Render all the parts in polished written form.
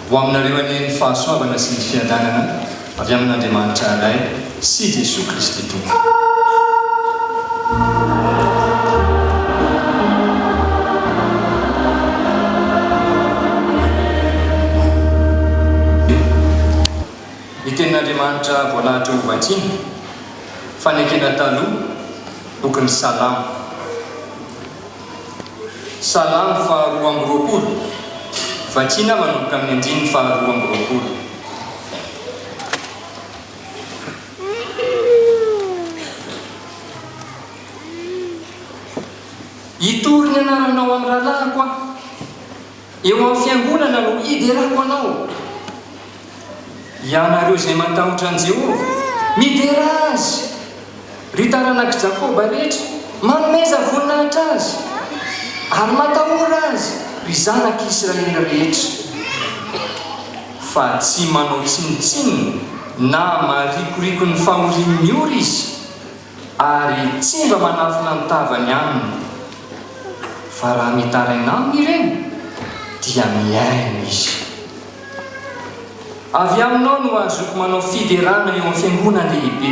ho aminareo aneny fahasoavana sy ny fiadanana avy amin'Andriamanitra iray sy Jesosy Kristy tompo. Ny tenin'Andriamanitra voalahatra ho vatsiny fanekena taloha bokin'ny Salamo. Salamo faharoa amby roapolo, vatsina manomboka amin'ny andininy faharoa amby roapolo. Itory ny anaranao amin'ny rahalahiko aho, eo amin'ny fiangonana no hiderako anao. Ianareo izay matahotra an'i Jehovah, midera azy. Ry taranak'i Jakoba rehetra, manomeza voninahitra azy, ary matahora azy ry zanak'Israely rehetra. Fa tsy manao tsinotsinona na marikoriko ny fahorian'ny ora izy, ary tsy mba manafina ny tavany aminy. Fa raha mitaraina aminy ireny dia miaina izy. Avy aminao no azoko manao fiderana eo amin'ny fiangonana lehibe.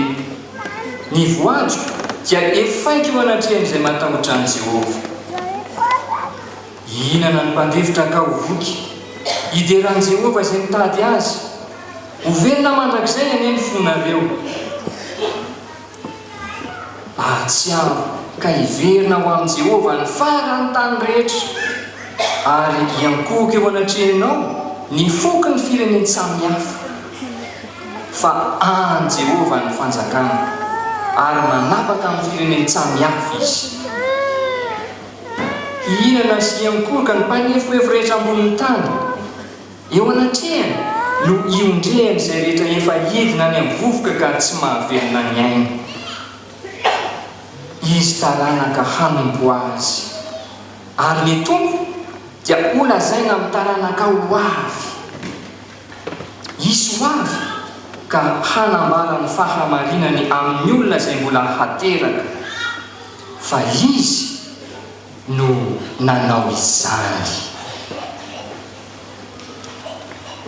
Ny voajo dia efaiko eo anatrehan'izay matahotra an'i Jehovah. Inana ny mpandefitra ka ho voky, hideran'i Jehovah izay mitady azy. Hovelona mandrakizay aneny fonareo. Atsiaro ka hiverina ho amin'i Jehovah ny farany tany rehetra, ary hiankohaka eo anatrehanao ny foky ny fireneny samihafa. Fa an Jehovah ny fanjakana, ary manapaka amin'ny fireneny samihafa izy. Inana sy hiankohaka ny mpanefoefo rehetra ambonin'ny tany, eo anatrehany no iondrehany izay rehetra efa hidina any amin'ny vovoka ka tsy mahavelona ny aina. Izy taranaka hanompo azy, ary ny tompo dia olazaina amin'ny taranaka ho avy. Izy ho avy ka hanambara ny fahamarinany amin'ny olona izay mbola hateraka, fa izy no nanao izany.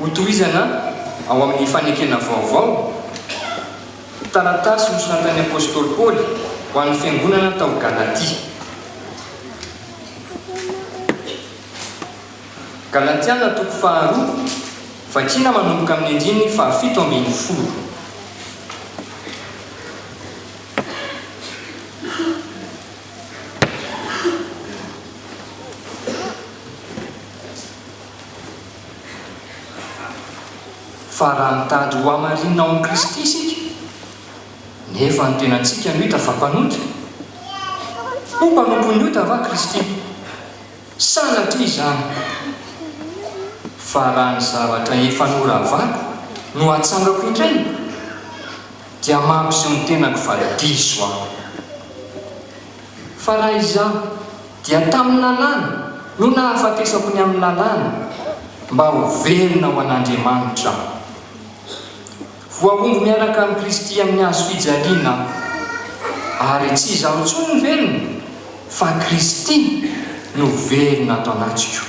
Hotohizana ao amin'ny fanekena vaovao, taratasy nosoratan'ny apôstôly Paoly ho an'ny fiangonana tao Galatia. Galatiana toko faharoa, vatsina manomboka amin'ny andininy fahafito ambin'ny folo. Fa raha mitady ho hamarinina ao amin'ny Kristy isika, nefa ny tenantsika no hita fa mpanota. Ho mpanompo ny ota va Kristy? Sanatria izany. Fa raha ny zavatra efa noravako no atsangako indray, dia mampiseho ny tenako fa diso aho. Fa raha izaho dia tamin'ny lalàna no nahafatesako ny amin'ny lalàna, mba ho velona ho an'Andriamanitra. Voaomby miaraka amin'ny Kristy amin'ny hazo fijaliana, ary tsy izaho intsony ny velona, fa Kristy no velona ato anatiko.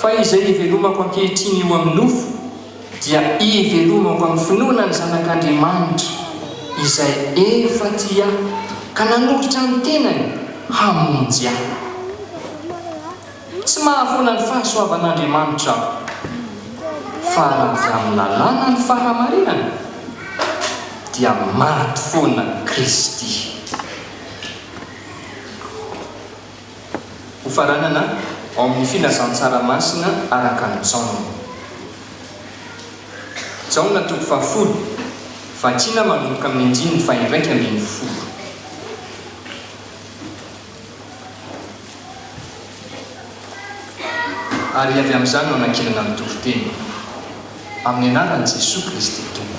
Fa izay hivelomako ankehitriny eo amin'ny nofo, dia hivelomako amin'ny finoana ny zanak'Andriamanitra izay efa tia ka nanolotra ny tenany hamonjy ahy. Tsy mahafoana ny fahasoavan'Andriamanitra, fa raha avy amin'ny lalàna ny fahamarinana dia maty foana Kristy. Ho faranana ao amin'ny filazan-tsaramasina araka ny Jaona. Jaona toko fahafolo, vatsina manomboka amin'ny andininy faha-1 ambin'ny folo. Ary avy amin'izany no anankilana ny toriteny amin'ny anaran'i Jesosy Kristy tompo.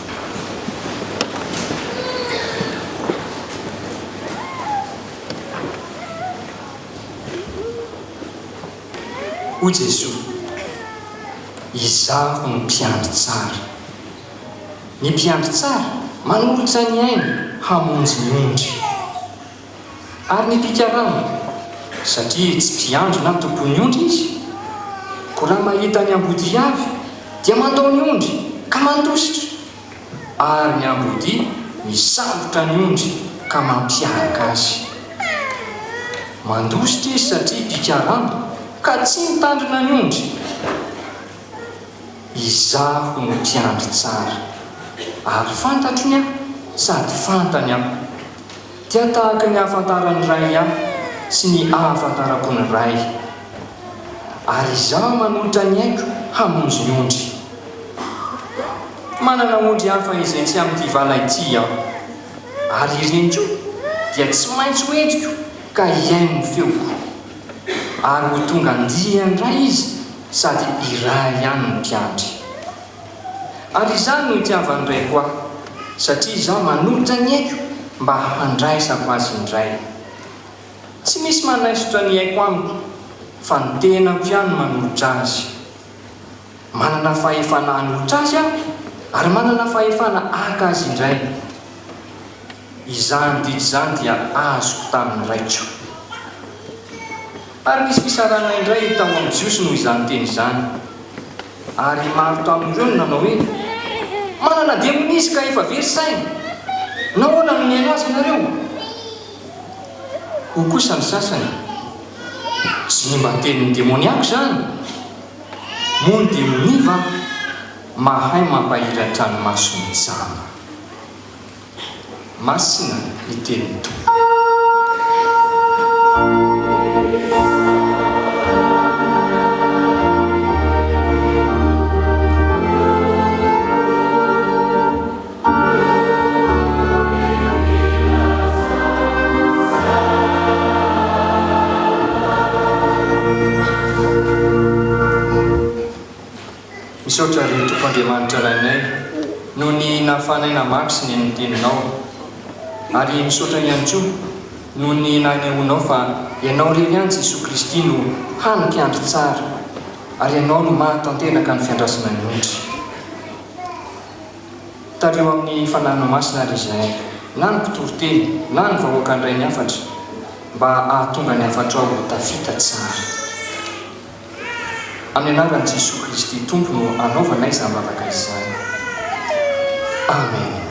O Jesosy, izaho ny mpiandry tsara. Ny mpiandry tsara manolotra ny aina hamonjy ny ondry. Ary ny mpikarama, satria tsy mpiandry na tompony ondry izy, ko raha mahita ny ambody avy dia mandao ny ondry ka mandositra, ary ny ambody misambotra ny ondry ka mampiaraka azy. Mandositra izy satria pikarano ka tsy mitandrina ny ondry. Izaho no mpiandry tsara ary fantatro ny aho sady fantany aho. Dia tahaka ny ahafantarany ray aho sy ny ahafantarako ny ray, ary izaho manolotra ny haiko hamonjy ny ondry. Manana ondry hafa izay tsy amin'ity vala ity aho, ary ireny koa dia tsy maintsy hoentiko ka iaino ny feoko, ary ho tonga andiany ray izy sady iray ihany ny mpiandry. Ary izany no itiavany ray koa, satria izaho manolotra ny haiko mba handraisako azy indray. Tsy misy manaisotra ny haiko amiko, fa ny tenako ihany manolotra azy. Manana fahefana hanolotra azy aho, ary manana fahefana aka azy indray. Izany didy izany dia azoko tamin'ny raiko. Ary nisy fisarana indray tao amin'ny jiosy noho izany teny izany, ary maro tamin'ireo no nanao hoe: manana demonisy ka efa very saina, nahoana no miaino azy ianareo? Ho kosa ny sasany: tsy mba tenin'ny demoniako zany, moa ny demoniva mahay mampahira tranomaso mitsanga. Masina ny tenin'ny Tompo. Misaotra ry Tompoandriamanitra rainay noho ny nahafahanay namaky sy ny teninao, ary misaotra ihany koa noho ny nanehoanao fa ianao irery ihany Jesosy Kristy no hanikiandry tsara, ary ianao no mahatanteraka ny fiandrasana ny ondry. Tareo amin'ny fananao masina ry izay, na ny mpitoroteny na ny vahoaka andray ny hafatra, mba ahatonga ny hafatra ao ho tafita tsara. Amin'ny anaran'i Jesosy Kristy Tompo no anaovanay izany lavaka izany. Amen.